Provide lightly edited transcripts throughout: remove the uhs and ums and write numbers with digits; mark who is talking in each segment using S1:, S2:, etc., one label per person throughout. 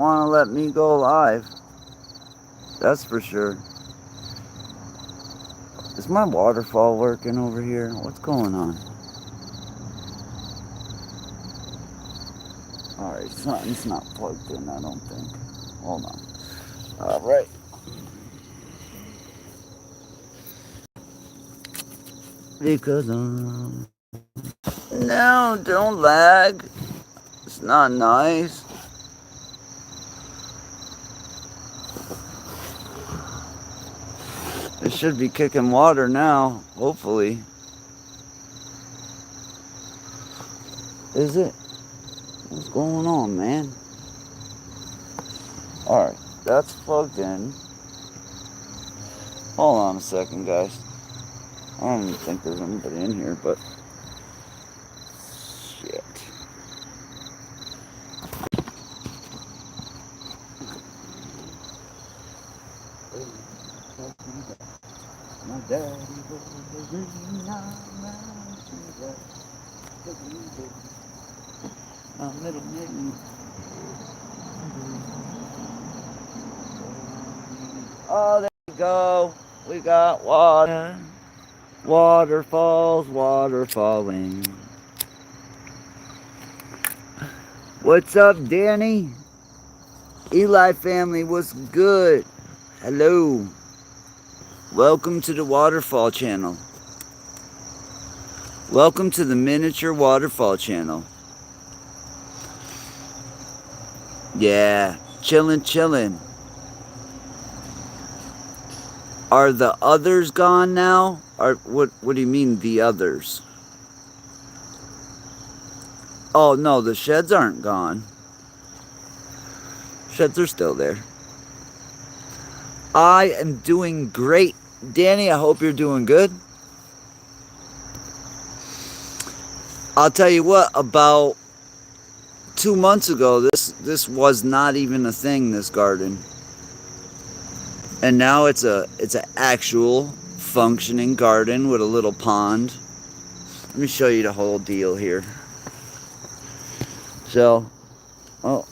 S1: want to let me go live. That's for sure. Is my waterfall working over here? What's going on? Alright, something's not plugged in, I don't think. Hold on. Alright. Because, no, don't lag. It's not nice. It should be kicking water now, hopefully. Is it? What's going on, man? Alright, that's plugged in. Hold on a second, guys. I don't even think there's anybody in here, but... shit. My daddy was a green my little name. Oh, there we go. We got water. Waterfalls, water falling. What's up, Danny? Eli family, what's good? Hello. Welcome to the Waterfall channel. Welcome to the Miniature Waterfall channel. Yeah, chillin'. Are the others gone now? Or what do you mean, the others? Oh, no, the sheds aren't gone. Sheds are still there. I am doing great. Danny, I hope you're doing good. I'll tell you what, about 2 months ago, this was not even a thing, this garden. And now it's an actual functioning garden with a little pond. Let me show you the whole deal here. So, oh,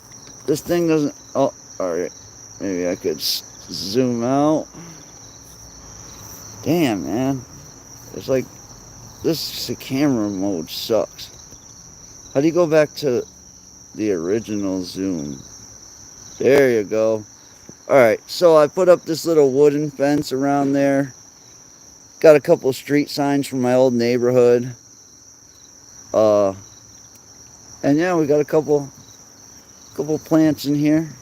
S1: this thing doesn't, oh, alright. Maybe I could zoom out. Damn, man. It's like, this camera mode sucks. How do you go back to the original zoom? There you go. Alright, so I put up this little wooden fence around there. Got a couple street signs from my old neighborhood. And yeah, we got a couple plants in here.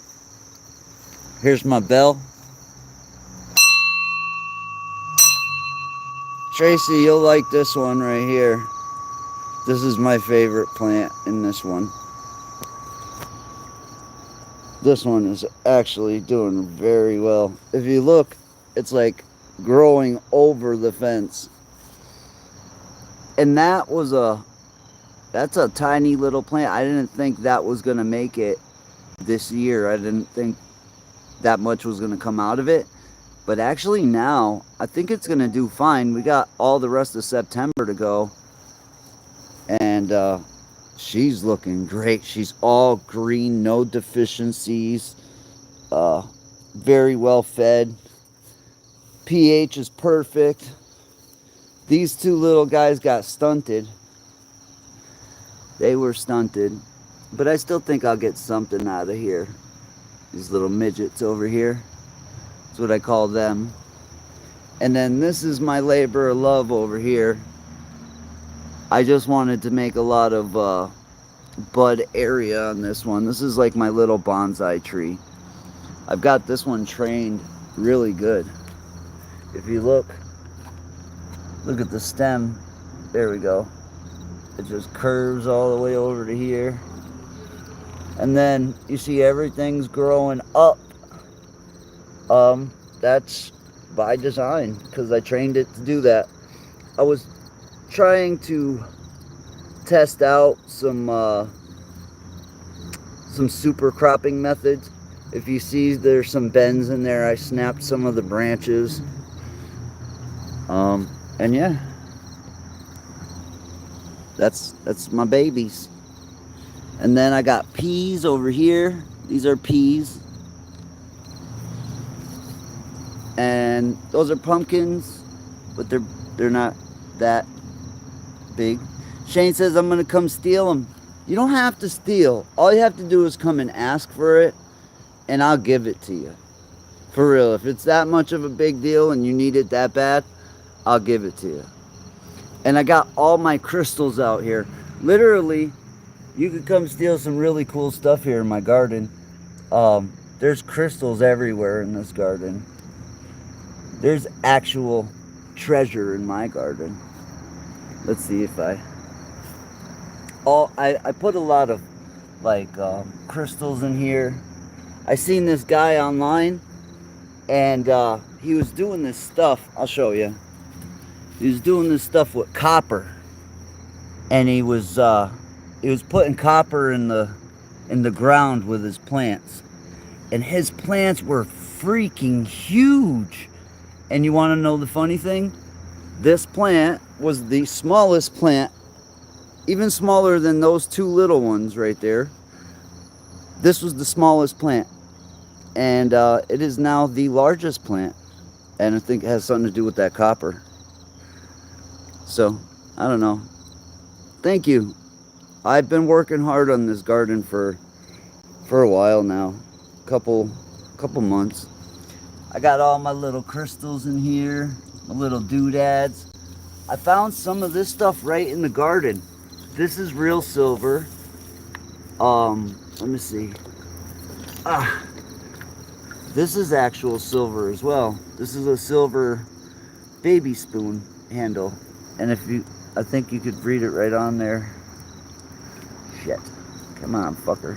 S1: Here's my bell. Tracy, you'll like this one right here. This is my favorite plant in this one. This one is actually doing very well. If you look, it's like growing over the fence. And that's a tiny little plant. I didn't think that was going to make it this year. I didn't think that much was going to come out of it. But actually now, I think it's going to do fine. We got all the rest of September to go. And she's looking great. She's all green, no deficiencies. Very well fed. pH is perfect. These two little guys got stunted. They were stunted. But I still think I'll get something out of here. These little midgets over here. That's what I call them. And then this is my labor of love over here. I just wanted to make a lot of bud area on this one. This is like my little bonsai tree. I've got this one trained really good. If you look at the stem. There we go. It just curves all the way over to here. And then you see everything's growing up. That's by design because I trained it to do that. I was trying to test out some super cropping methods. If you see there's some bends in there, I snapped some of the branches. And yeah, that's my babies. And then I got peas over here. These are peas. And those are pumpkins, but they're not that big. Shane says I'm gonna come steal them. You don't have to steal. All you have to do is come and ask for it, and I'll give it to you. For real, if it's that much of a big deal and you need it that bad, I'll give it to you. And I got all my crystals out here. Literally, you could come steal some really cool stuff here in my garden. There's crystals everywhere in this garden. There's actual treasure in my garden. Let's see if I put a lot of like crystals in here. I seen this guy online, and he was doing this stuff. I'll show you. He was doing this stuff with copper, and he was putting copper in the ground with his plants, and his plants were freaking huge. And you want to know the funny thing? This plant was the smallest plant, even smaller than those two little ones right there. This was the smallest plant, and it is now the largest plant, and I think it has something to do with that copper. So, I don't know. Thank you. I've been working hard on this garden for a while now, couple months. I got all my little crystals in here, my little doodads. I found some of this stuff right in the garden. This is real silver. Let me see. This is actual silver as well. This is a silver baby spoon handle. And I think you could read it right on there. Shit. Come on, fucker.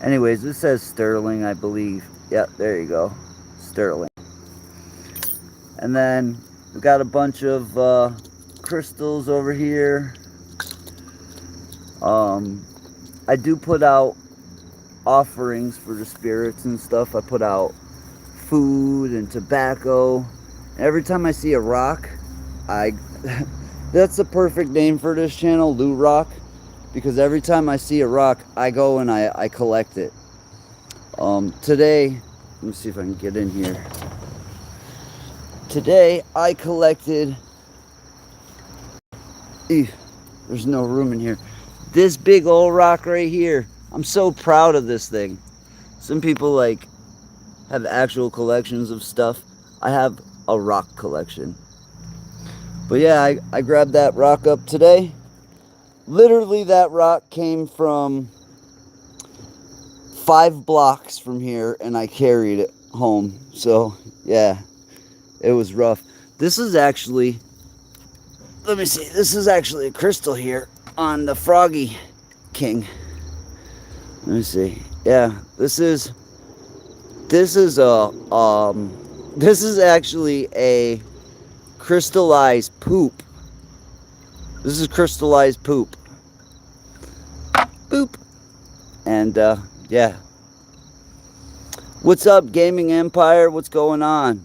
S1: Anyways, this says sterling, I believe. Yep, there you go. Sterling. And then we got a bunch of crystals over here. I do put out offerings for the spirits and stuff. I put out food and tobacco. Every time I see a rock, that's the perfect name for this channel, Loot Rock, because every time I see a rock, I go and I collect it. Today, let me see if I can get in here. Today, I collected, there's no room in here, this big old rock right here. I'm so proud of this thing. Some people like have actual collections of stuff. I have a rock collection. But yeah, I grabbed that rock up today. Literally, that rock came from 5 blocks from here, and I carried it home. So yeah, it was rough. This is actually, let me see, this is actually a crystal here on the Froggy King. Let me see. Yeah, this is actually a crystallized poop. This is crystallized poop. Boop. And yeah. What's up, Gaming Empire? What's going on?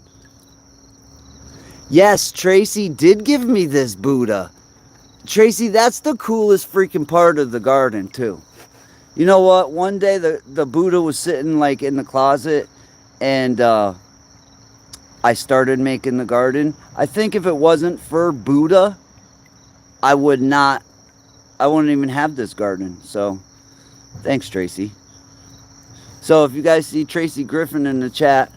S1: Yes, Tracy did give me this Buddha. Tracy, that's the coolest freaking part of the garden too. You know what? One day the Buddha was sitting like in the closet, and I started making the garden. I think if it wasn't for Buddha, I wouldn't even have this garden. So thanks, Tracy. So if you guys see Tracy Griffin in the chat,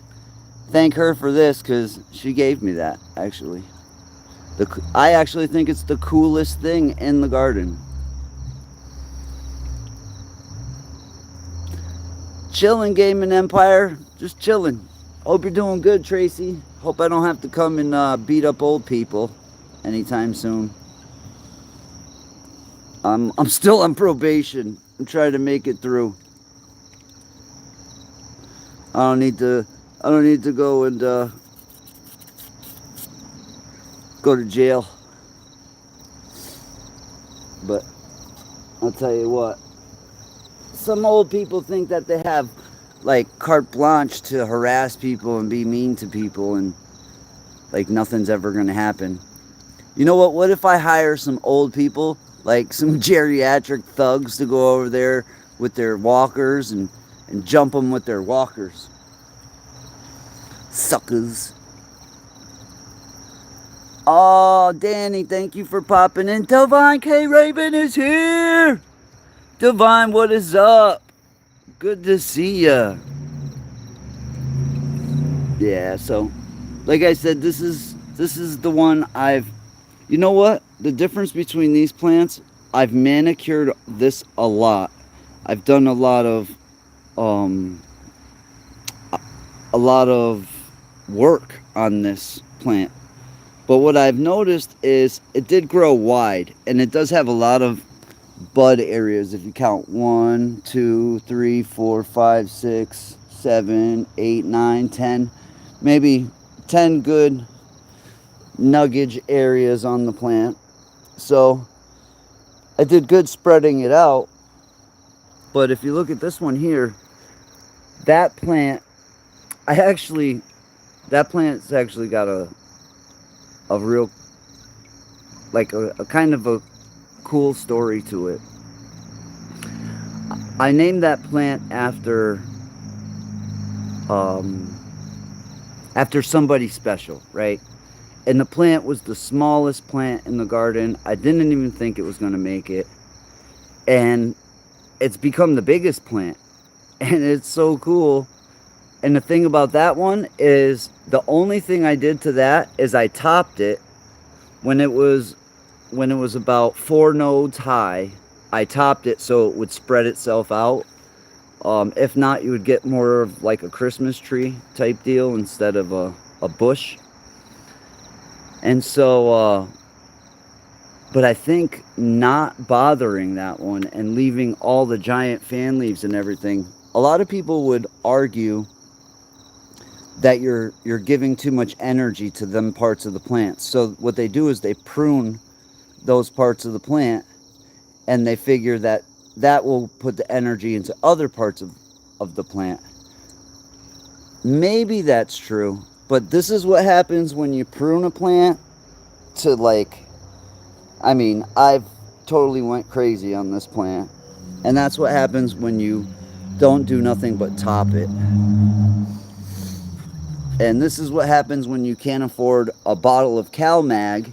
S1: thank her for this, because she gave me that, actually. I actually think it's the coolest thing in the garden. Chilling, Gaming Empire. Just chilling. Hope you're doing good, Tracy. Hope I don't have to come and beat up old people anytime soon. I'm still on probation. I'm trying to make it through. I don't need to go and go to jail. But I'll tell you what, some old people think that they have like carte blanche to harass people and be mean to people, and like nothing's ever gonna happen. You know what if I hire some old people, like some geriatric thugs, to go over there with their walkers and jump them with their walkers. Suckers. Oh, Danny, thank you for popping in. Divine K. Raven is here. Divine, what is up? Good to see ya. Yeah, so like I said, this is the one I've, you know what? The difference between these plants, I've manicured this a lot. I've done a lot of work on this plant. But what I've noticed is it did grow wide, and it does have a lot of bud areas. If you count 1, 2, 3, 4, 5, 6, 7, 8, 9, 10, maybe 10 good nuggage areas on the plant. So I did good spreading it out. But if you look at this one here, that plant, that plant's actually got a real, like a kind of a cool story to it. I named that plant after somebody special, right? And the plant was the smallest plant in the garden. I didn't even think it was going to make it. And it's become the biggest plant. And it's so cool. And the thing about that one is the only thing I did to that is I topped it when it was about 4 nodes high. I topped it so it would spread itself out. If not, you would get more of like a Christmas tree type deal instead of a bush. And so, but I think not bothering that one and leaving all the giant fan leaves and everything, a lot of people would argue that you're giving too much energy to them parts of the plant. So what they do is they prune those parts of the plant, and they figure that will put the energy into other parts of the plant. Maybe that's true, but this is what happens when you prune a plant to, like, I mean, I've totally went crazy on this plant, and that's what happens when you don't do nothing but top it. And this is what happens when you can't afford a bottle of CalMag.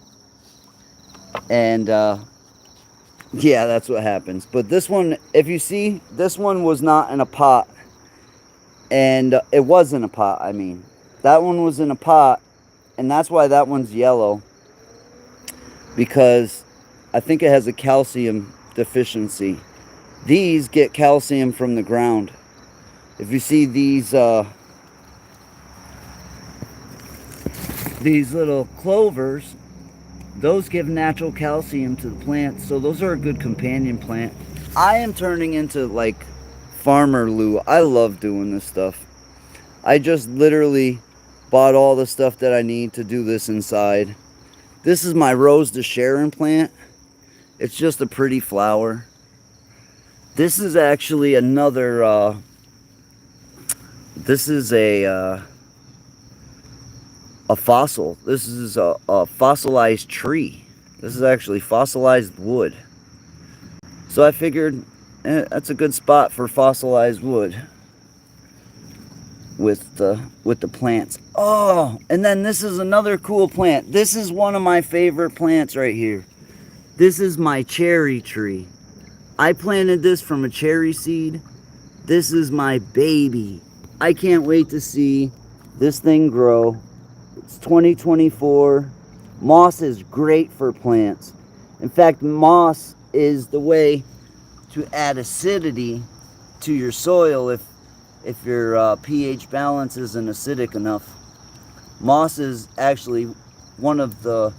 S1: And yeah, that's what happens. But this one, if you see, this one was not in a pot. And it was in a pot, I mean. That one was in a pot, and that's why that one's yellow. Because I think it has a calcium deficiency. These get calcium from the ground. If you see these little clovers, those give natural calcium to the plant, so those are a good companion plant. I am turning into like Farmer Lou. I love doing this stuff. I just literally bought all the stuff that I need to do this inside. This is my Rose de Sharon plant. It's just a pretty flower. This is actually another this is a fossil. This is a fossilized tree. This is actually fossilized wood. So I figured that's a good spot for fossilized wood with the plants. Oh, and then this is another cool plant. This is one of my favorite plants right here. This is my cherry tree. I planted this from a cherry seed. This is my baby. I can't wait to see this thing grow. It's 2024. Moss is great for plants. In fact, moss is the way to add acidity to your soil if your pH balance isn't acidic enough. Moss is actually one of the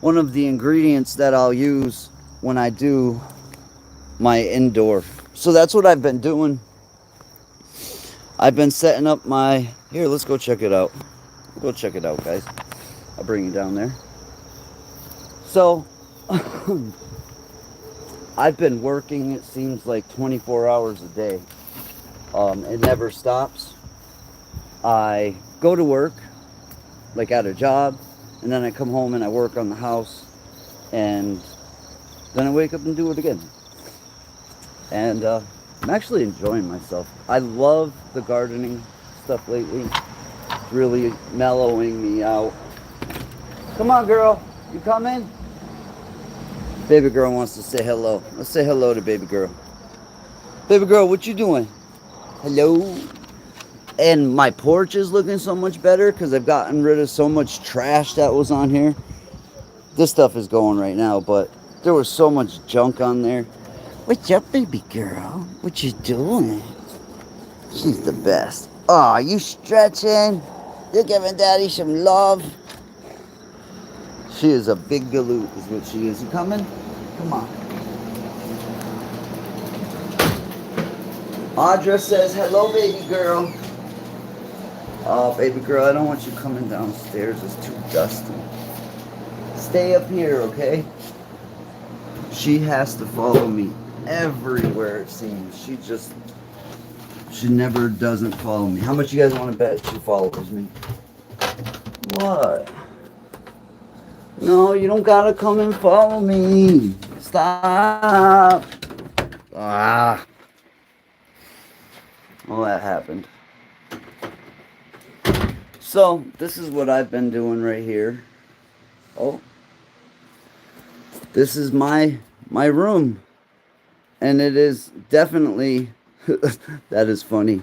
S1: ingredients that I'll use when I do my indoor. So that's what I've been doing. I've been setting up my, here, let's go check it out. Go check it out, guys. I'll bring you down there. So I've been working, it seems like 24 hours a day. It never stops. I go to work, like at a job, and then I come home and I work on the house, and then I wake up and do it again. And I'm actually enjoying myself. I love the gardening stuff lately. It's really mellowing me out. Come on, girl. You coming? Baby girl wants to say hello. Let's say hello to baby girl. Baby girl, what you doing? Hello. And my porch is looking so much better because I've gotten rid of so much trash that was on here. This stuff is going right now, but there was so much junk on there. What's up, baby girl? What you doing? She's the best. Aw, you stretching? You're giving daddy some love? She is a big galoot is what she is. You coming? Come on. Audra says, hello, baby girl. Oh, baby girl, I don't want you coming downstairs. It's too dusty. Stay up here, okay? She has to follow me everywhere, it seems. She never doesn't follow me. How much you guys want to bet she follows me? What? No, you don't gotta come and follow me. Stop. Ah. Well, that happened. So, this is what I've been doing right here. Oh. This is my room. And it is definitely, that is funny.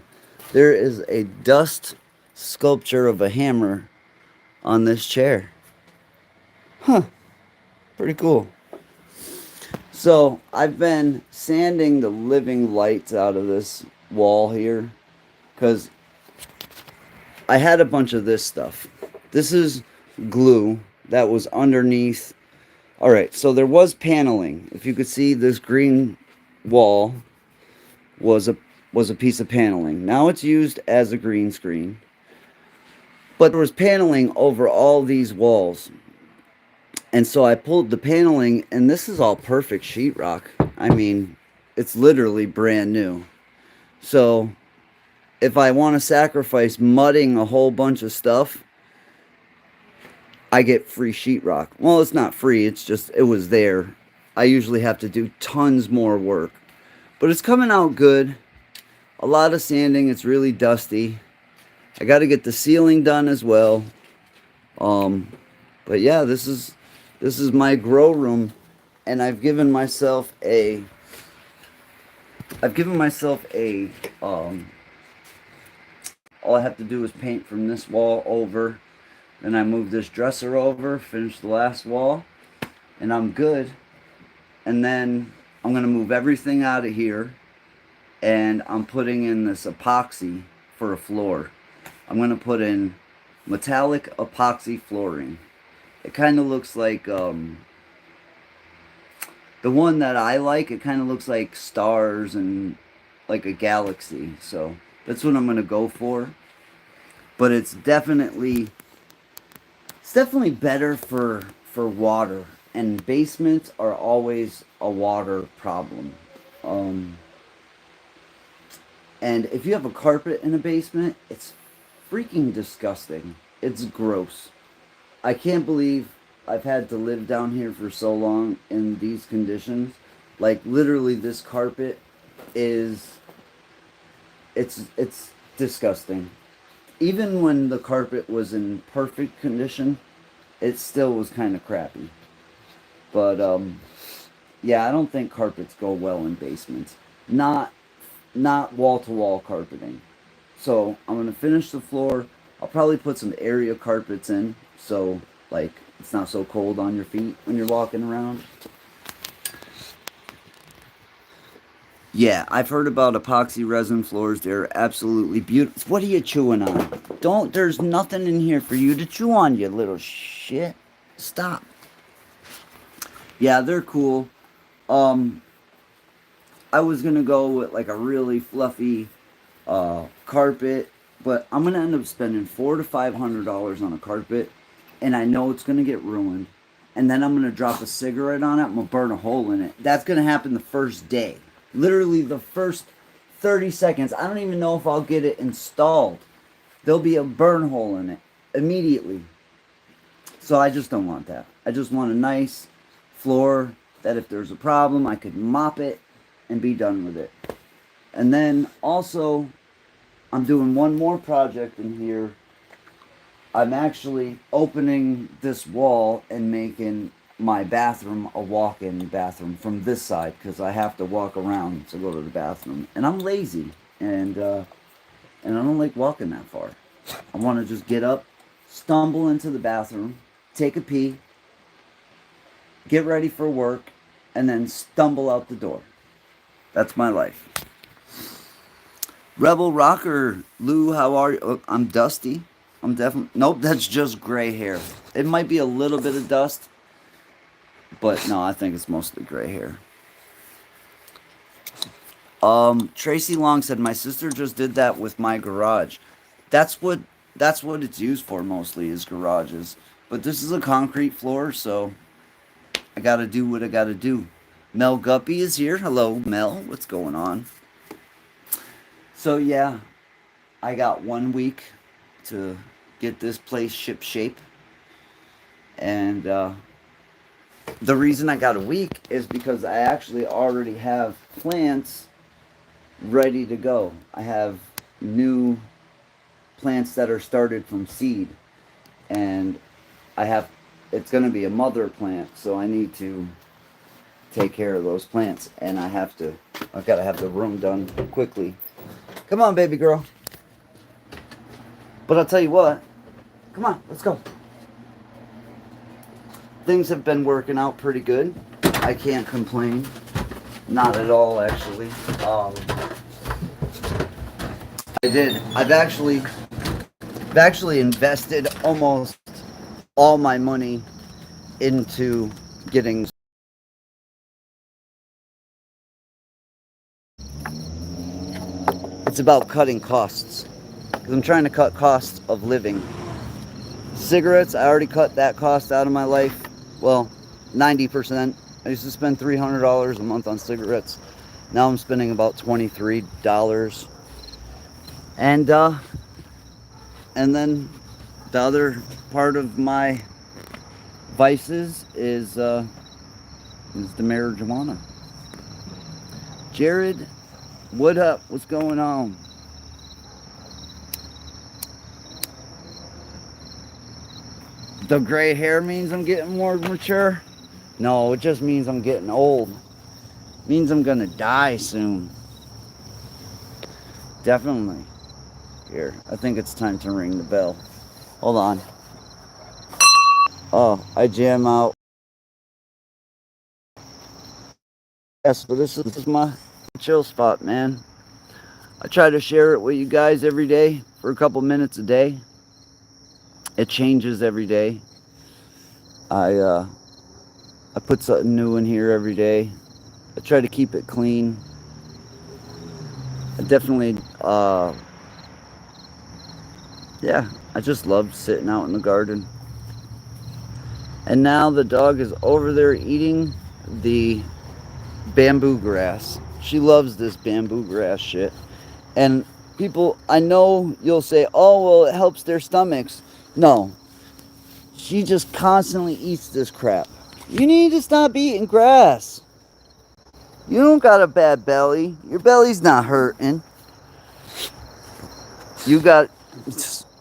S1: There is a dust sculpture of a hammer on this chair. Huh. Pretty cool. So, I've been sanding the living lights out of this wall here because I had a bunch of this stuff. This is glue that was underneath. Alright, so there was paneling. If you could see, this green wall was a piece of paneling. Now it's used as a green screen. But there was paneling over all these walls. And so I pulled the paneling, and this is all perfect sheetrock. I mean, it's literally brand new. So if I want to sacrifice mudding a whole bunch of stuff, I get free sheetrock. Well, it's not free, it's just, it was there. I usually have to do tons more work. But it's coming out good. A lot of sanding, it's really dusty. I got to get the ceiling done as well. But yeah, this is my grow room, and I've given myself a all I have to do is paint from this wall over. Then I move this dresser over, finish the last wall, and I'm good. And then I'm going to move everything out of here, and I'm putting in this epoxy for a floor. I'm going to put in metallic epoxy flooring. It kind of looks like, the one that I like, it kind of looks like stars and like a galaxy. So that's what I'm going to go for. But it's definitely better for water. And basements are always a water problem. And if you have a carpet in a basement, it's freaking disgusting. It's gross. I can't believe I've had to live down here for so long in these conditions. Like, literally, this carpet is, it's disgusting. Even when the carpet was in perfect condition, it still was kind of crappy. But, yeah, I don't think carpets go well in basements. Not wall-to-wall carpeting. So, I'm going to finish the floor. I'll probably put some area carpets in, so, like, it's not so cold on your feet when you're walking around. Yeah, I've heard about epoxy resin floors. They're absolutely beautiful. What are you chewing on? There's nothing in here for you to chew on, you little shit. Stop. Yeah, they're cool. I was going to go with like a really fluffy carpet, but I'm going to end up spending $400 to $500 on a carpet, and I know it's going to get ruined. And then I'm going to drop a cigarette on it. I'm going to burn a hole in it. That's going to happen the first day. Literally the first 30 seconds. I don't even know if I'll get it installed. There'll be a burn hole in it immediately. So I just don't want that. I just want a nice floor that if there's a problem, I could mop it and be done with it. And then also, I'm doing one more project in here. I'm actually opening this wall and making my bathroom a walk-in bathroom from this side because I have to walk around to go to the bathroom. And I'm lazy, and I don't like walking that far. I want to just get up, stumble into the bathroom, take a pee, get ready for work, and then stumble out the door. That's my life. Rebel Rocker, Lou, how are you? Oh, I'm dusty. I'm definitely... Nope, that's just gray hair. It might be a little bit of dust, but no, I think it's mostly gray hair. Tracy Long said, my sister just did that with my garage. That's what it's used for mostly, is garages. But this is a concrete floor, so I gotta do what I gotta do. Mel Guppy is here. Hello, Mel. What's going on? So yeah, I got 1 week to get this place ship shape. And the reason I got a week is because I actually already have plants ready to go. I have new plants that are started from seed, and it's going to be a mother plant, so I need to take care of those plants, and I've got to have the room done quickly. Come on, baby girl. But I'll tell you what, come on, let's go. Things have been working out pretty good. I can't complain. Not at all, actually. I've actually invested almost all my money into getting... It's about cutting costs. Because I'm trying to cut costs of living. Cigarettes, I already cut that cost out of my life. Well, 90%. I used to spend $300 a month on cigarettes. Now I'm spending about $23. And then the other part of my vices is the marijuana. Jared, what up? What's going on? The gray hair means I'm getting more mature? No, it just means I'm getting old. It means I'm gonna die soon. Definitely. Here, I think it's time to ring the bell. Hold on. Oh, I jam out. Yes, but this is my chill spot, man. I try to share it with you guys every day for a couple minutes a day. It changes every day. I put something new in here every day. I try to keep it clean. I definitely, yeah, I just love sitting out in the garden. And now the dog is over there eating the bamboo grass. She loves this bamboo grass shit. And people, I know you'll say, oh, well, it helps their stomachs. No. She just constantly eats this crap. You need to stop eating grass. You don't got a bad belly. Your belly's not hurting. You got...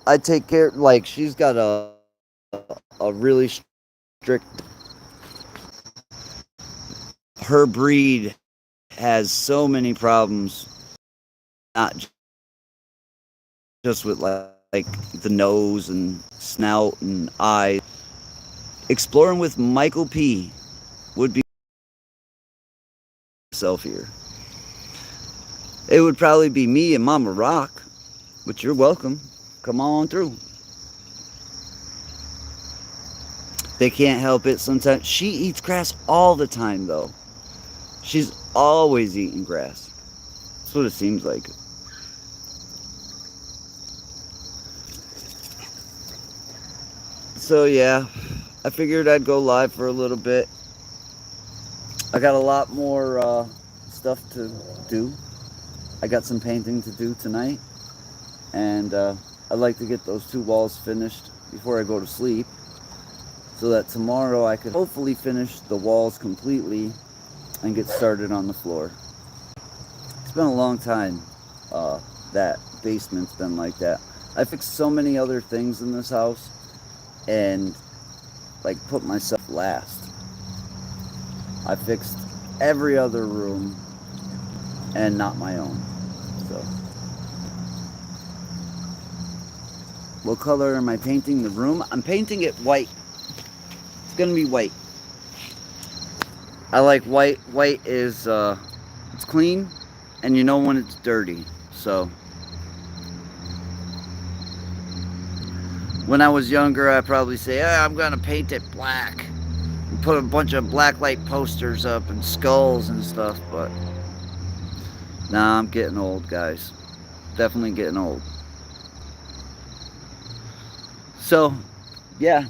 S1: I take care... Like, she's got a really strict... Her breed has so many problems. Not just with, like the nose and snout and eyes. Exploring with Michael P. would be myself here. It would probably be me and Mama Rock, but you're welcome. Come on through. They can't help it sometimes. She eats grass all the time, though. She's always eating grass. That's what it seems like. So yeah, I figured I'd go live for a little bit. I got a lot more stuff to do. I got some painting to do tonight. And I'd like to get those 2 walls finished before I go to sleep. So that tomorrow I could hopefully finish the walls completely and get started on the floor. been a long time that basement's been like that. I fixed so many other things in this house and like put myself last. I fixed every other room and not my own. So, what color am I painting the room? I'm painting it white. It's gonna be white. I like white. White is it's clean, and you know when it's dirty. So when I was younger, I'd probably say, I'm gonna paint it black and put a bunch of black light posters up and skulls and stuff. But nah, I'm getting old, guys. Definitely getting old. So yeah,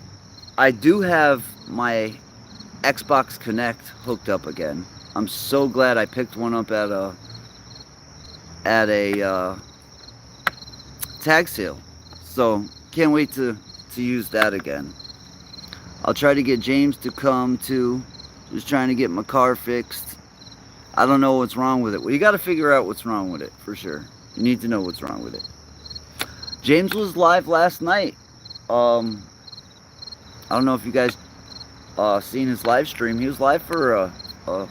S1: I do have my Xbox Connect hooked up again. I'm so glad I picked one up at a tag sale. So can't wait to use that again. I'll try to get James to come too. Just trying to get my car fixed. I don't know what's wrong with it. Well, you got to figure out what's wrong with it for sure. You need to know what's wrong with it. James was live last night. I don't know if you guys seen his live stream. He was live for a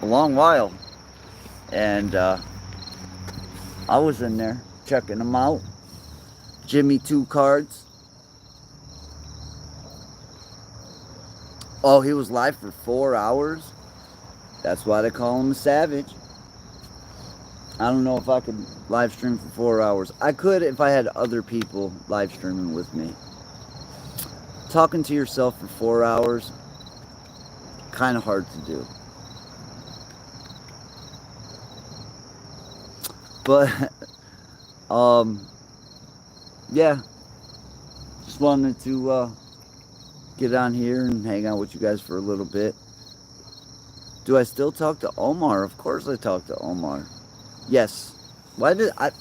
S1: long while, and I was in there checking him out. Jimmy 2 cards. Oh, he was live for 4 hours. That's why they call him a savage. I don't know if I could live stream for 4 hours. I could if I had other people live streaming with me. Talking to yourself for 4 hours, kind of hard to do. But yeah, just wanted to get on here and hang out with you guys for a little bit. Do I still talk to Omar? Of course I talk to Omar. Yes.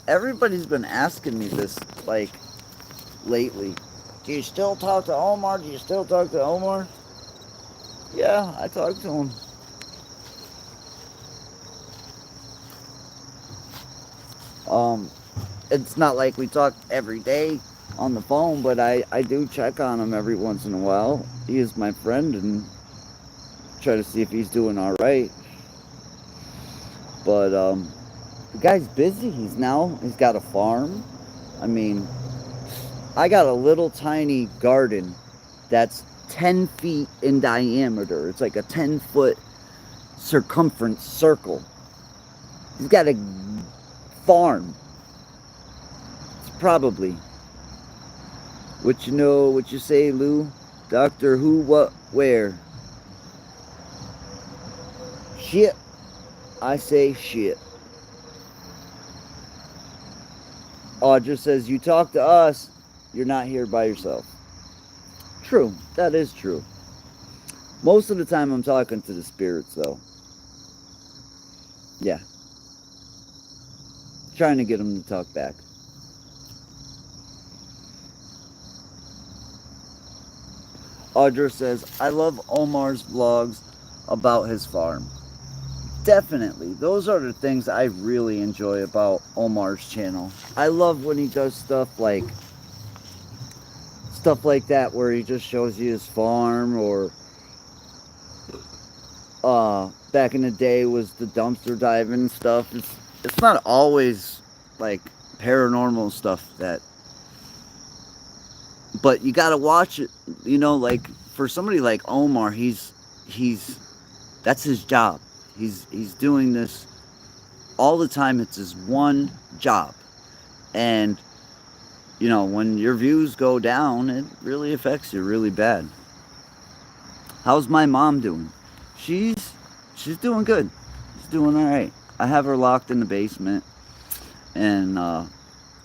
S1: Everybody's been asking me this, like, lately. Do you still talk to Omar? Do you still talk to Omar? Yeah, I talk to him. It's not like we talk every day on the phone, but I do check on him every once in a while. He is my friend and try to see if he's doing all right. But the guy's busy. He's got a farm. I mean, I got a little tiny garden that's 10 feet in diameter. It's like a 10-foot circumference circle. He's got a farm. It's probably. What you know, what you say, Lou? Doctor Who, what, where? Shit. I say shit. Audra says, you talk to us, you're not here by yourself. True. That is true. Most of the time I'm talking to the spirits, though. Yeah. Trying to get them to talk back. Audra says, I love Omar's vlogs about his farm. Definitely. Those are the things I really enjoy about Omar's channel. I love when he does stuff like that where he just shows you his farm, or back in the day was the dumpster diving and stuff. It's not always like paranormal stuff but you gotta watch it, you know, like for somebody like Omar, that's his job. He's doing this all the time. It's his one job. And you know, when your views go down, it really affects you really bad. How's my mom doing? She's doing good. She's doing all right. I have her locked in the basement, and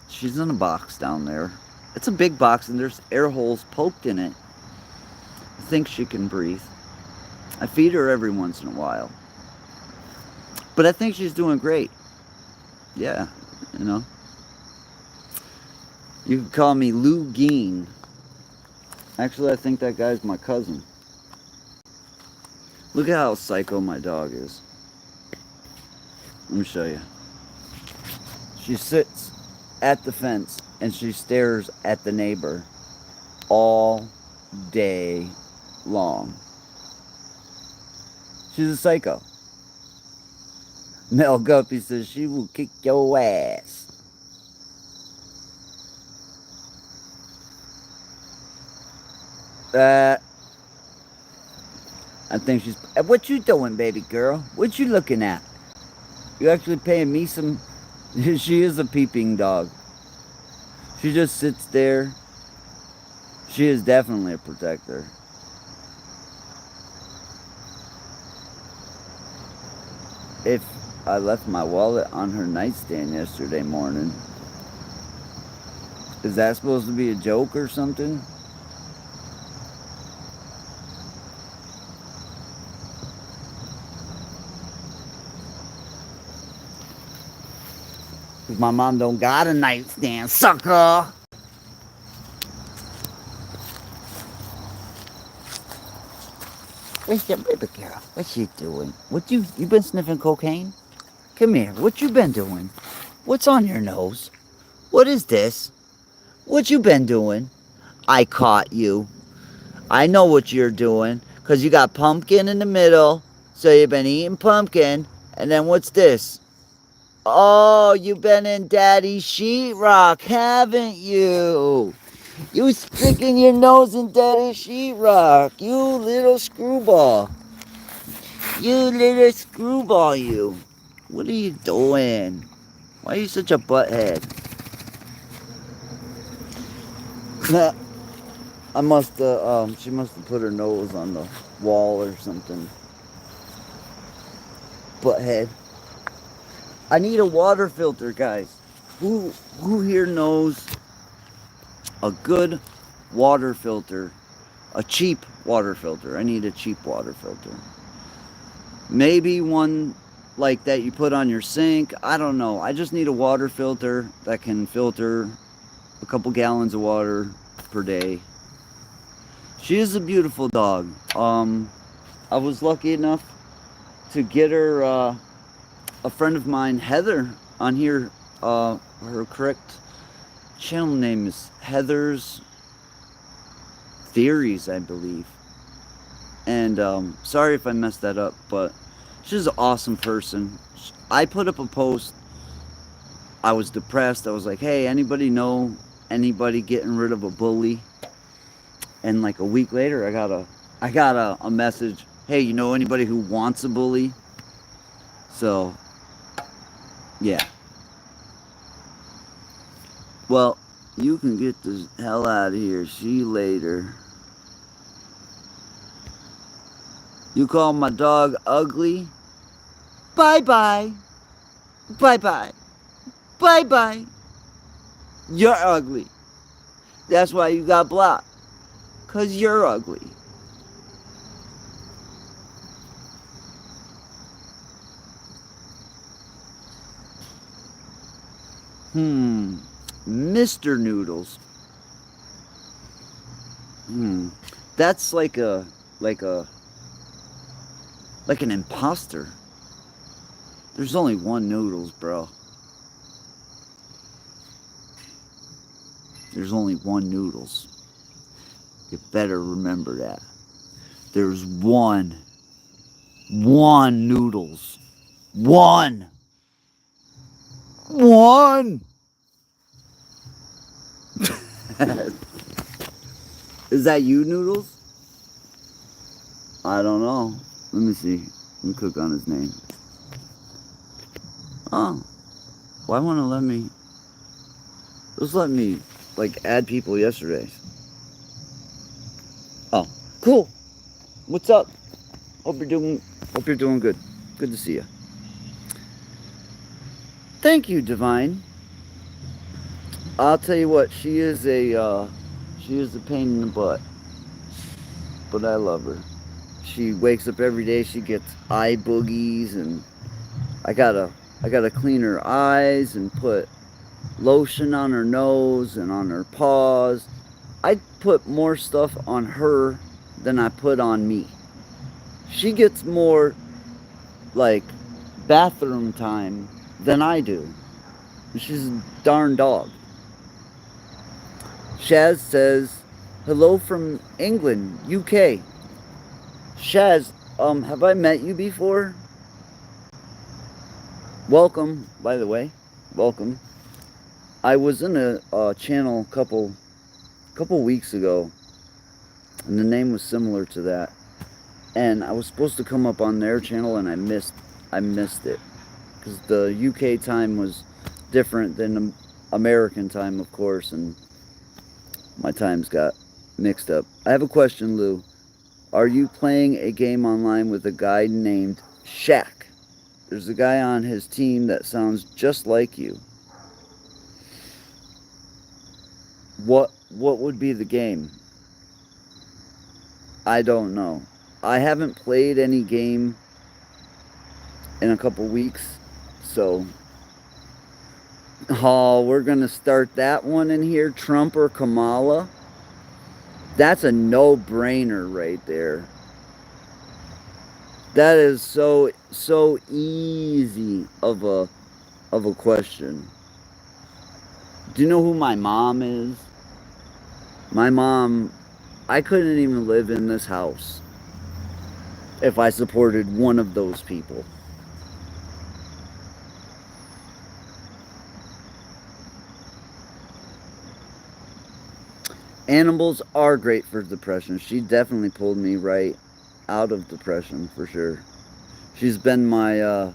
S1: she's in a box down there. It's a big box, and there's air holes poked in it. I think she can breathe. I feed her every once in a while. But I think she's doing great. Yeah, you know. You can call me Lou Geen. Actually, I think that guy's my cousin. Look at how psycho my dog is. Let me show you. She sits at the fence and she stares at the neighbor all day long. She's a psycho. Mel Guppy says she will kick your ass. I think she's... What you doing, baby girl? What you looking at? You actually paying me some... She is a peeping dog. She just sits there. She is definitely a protector. If I left my wallet on her nightstand yesterday morning, is that supposed to be a joke or something? Cause my mom don't got a nightstand, sucker. Where's your baby girl? What's she doing? You been sniffing cocaine? Come here. What you been doing? What's on your nose? What is this? What you been doing? I caught you. I know what you're doing. Cause you got pumpkin in the middle. So you've been eating pumpkin. And then what's this? Oh, you've been in Daddy's sheetrock, haven't you? You sticking your nose in Daddy's sheetrock. You little screwball. You little screwball, you. What are you doing? Why are you such a butthead? I must have, she must have put her nose on the wall or something. Butthead. I need a water filter, guys. Who here knows a good water filter? A cheap water filter. I need a cheap water filter. Maybe one like that you put on your sink. I don't know. I just need a water filter that can filter a couple gallons of water per day. She is a beautiful dog. I was lucky enough to get her, a friend of mine, Heather, on here. Her correct channel name is Heather's Theories, I believe. And sorry if I messed that up, but she's an awesome person. I put up a post. I was depressed. I was like, hey, anybody know anybody getting rid of a bully? And like a week later, I got a message. Hey, you know anybody who wants a bully? So, yeah. Well, you can get the hell out of here. See you later. You call my dog ugly? Bye-bye. Bye-bye. Bye-bye. You're ugly. That's why you got blocked. 'Cause you're ugly. Mr. Noodles. That's like an imposter. There's only one Noodles, bro. There's only one Noodles. You better remember that. There's one Noodles. One. Is that you, Noodles? I don't know. Let me see. Let me click on his name. Oh. Why won't it let me? Just let me, like, add people yesterday. Oh, cool. What's up? Hope you're doing good. Good to see you. Thank you, Divine. I'll tell you what, she is a pain in the butt. But I love her. She wakes up every day, she gets eye boogies, and I gotta clean her eyes and put lotion on her nose and on her paws. I put more stuff on her than I put on me. She gets more, like, bathroom time than I do. She's a darn dog. Shaz says, hello from England, UK. Shaz, have I met you before? Welcome, by the way. Welcome. I was in a channel a couple weeks ago, and the name was similar to that. And I was supposed to come up on their channel, and I missed it because the UK time was different than American time, of course, and my times got mixed up. I have a question, Lou. Are you playing a game online with a guy named Shaq? There's a guy on his team that sounds just like you. What would be the game? I don't know. I haven't played any game in a couple weeks, so we're gonna start that one in here. Trump or Kamala? That's a no-brainer right there. That is so easy of a question. Do you know who my mom is? My mom, I couldn't even live in this house if I supported one of those people. Animals are great for depression. She definitely pulled me right out of depression for sure. She's been my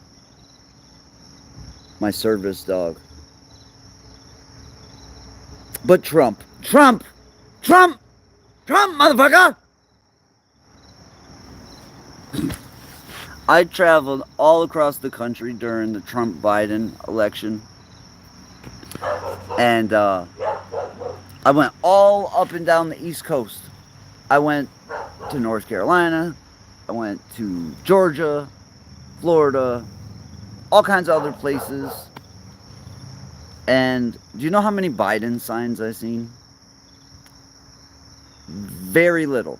S1: my service dog. But Trump, motherfucker! I traveled all across the country during the Trump-Biden election, and I went all up and down the East Coast. I went to North Carolina, I went to Georgia, Florida, all kinds of other places. And do you know how many Biden signs I've seen? Very little.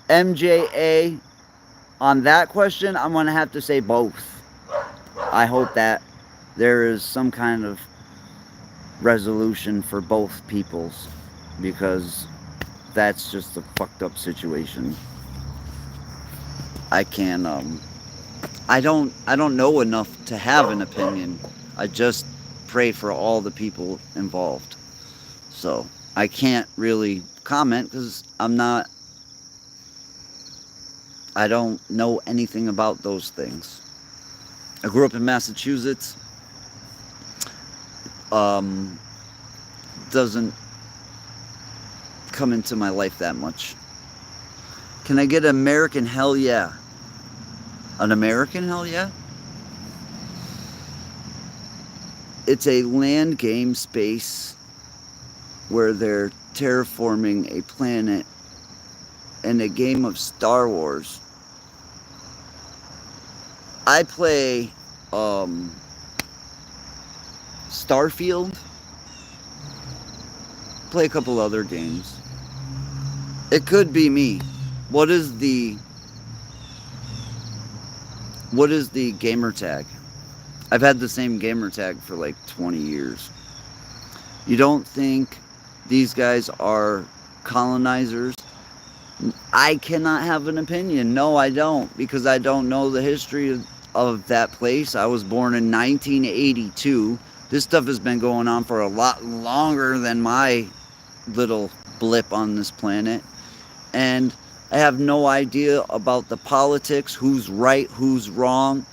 S1: MJA, on that question, I'm going to have to say both. I hope that there is some kind of resolution for both peoples, because that's just a fucked up situation. I can't I don't know enough to have an opinion. I just pray for all the people involved. So I can't really comment because I don't know anything about those things. I grew up in Massachusetts. Doesn't come into my life that much. Can I get an American hell yeah? An American hell yeah? It's a land game space where they're terraforming a planet in a game of Star Wars. I play Starfield. Play a couple other games. It could be me. What is the gamer tag? I've had the same gamer tag for like 20 years. You don't think these guys are colonizers? I cannot have an opinion. No, I don't, because I don't know the history of that place. I was born in 1982. This stuff has been going on for a lot longer than my little blip on this planet. And I have no idea about the politics, who's right, who's wrong.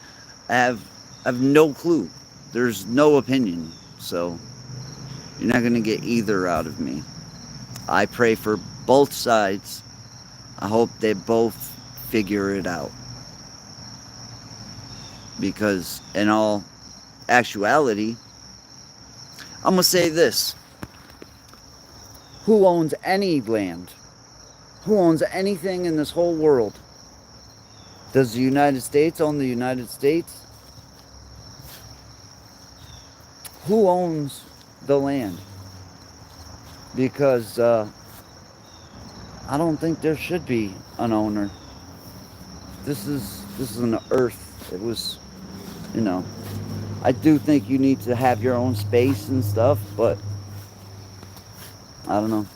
S1: I have no clue. There's no opinion. So you're not going to get either out of me. I pray for both sides. I hope they both figure it out. Because in all actuality, I'm going to say this. Who owns any land? Who owns anything in this whole world? Does the United States own the United States? Who owns the land? Because I don't think there should be an owner. This is an earth. It was you know, I do think you need to have your own space and stuff, but I don't know.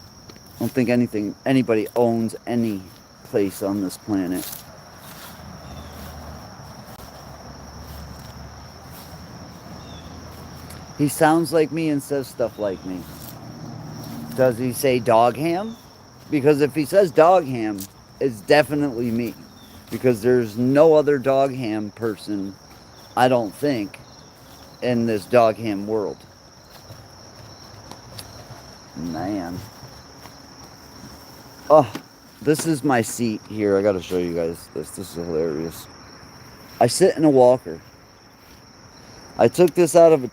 S1: I don't think anybody owns any place on this planet. He sounds like me and says stuff like me. Does he say dog ham? Because if he says dog ham, it's definitely me. Because there's no other dog ham person, I don't think, in this dog ham world. Man. Oh, this is my seat here. I gotta show you guys this. This is hilarious. I sit in a walker. I took this out of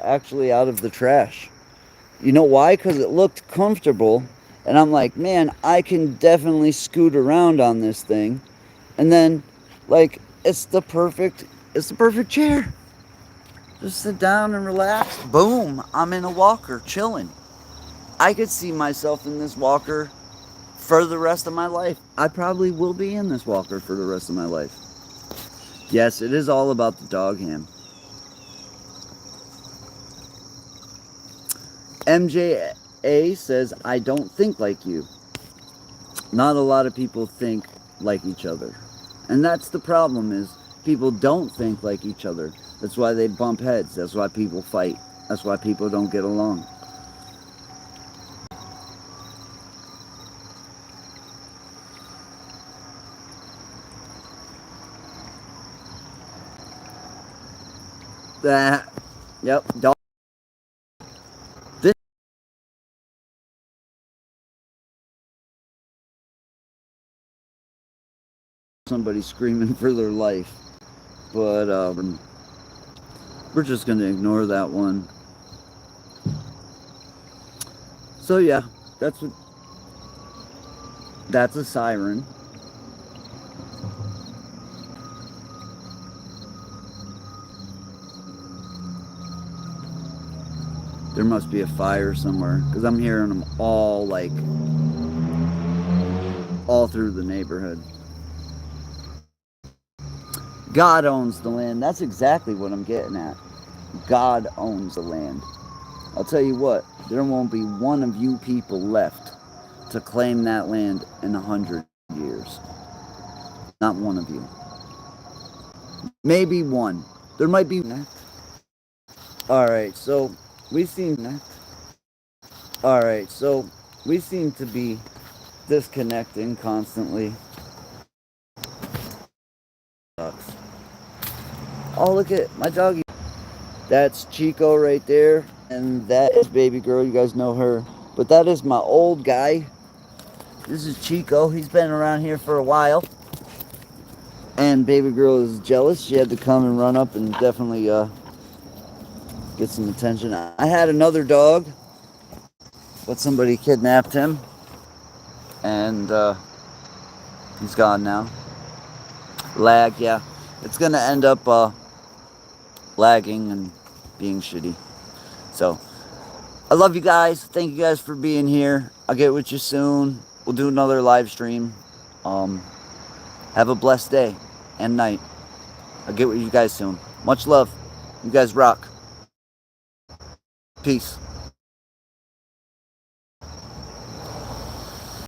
S1: actually out of the trash. You know why? Because it looked comfortable, and I'm like, man, I can definitely scoot around on this thing, and then, like, it's the perfect chair. Just sit down and relax. Boom, I'm in a walker, chilling. I could see myself in this walker for the rest of my life. I probably will be in this walker for the rest of my life. Yes, it is all about the dog ham. MJA says, I don't think like you. Not a lot of people think like each other. And that's the problem, is people don't think like each other. That's why they bump heads. That's why people fight. That's why people don't get along. That, yep, dog. This somebody screaming for their life, but we're just gonna ignore that one. So yeah, that's a siren. There must be a fire somewhere, because I'm hearing them all, like, all through the neighborhood. God owns the land. That's exactly what I'm getting at. God owns the land. I'll tell you what, there won't be one of you people left to claim that land in 100 years. Not one of you. Maybe one. There might be. Alright, so we seem. Alright, so we seem to be disconnecting constantly. Oh, look at my doggy. That's Chico right there. And that is baby girl. You guys know her. But that is my old guy. This is Chico. He's been around here for a while. And baby girl is jealous. She had to come and run up and definitely get some attention. I had another dog, but somebody kidnapped him. And he's gone now. Lag, yeah. It's going to end up lagging and being shitty. So, I love you guys. Thank you guys for being here. I'll get with you soon. We'll do another live stream. Have a blessed day and night. I'll get with you guys soon. Much love. You guys rock. Peace.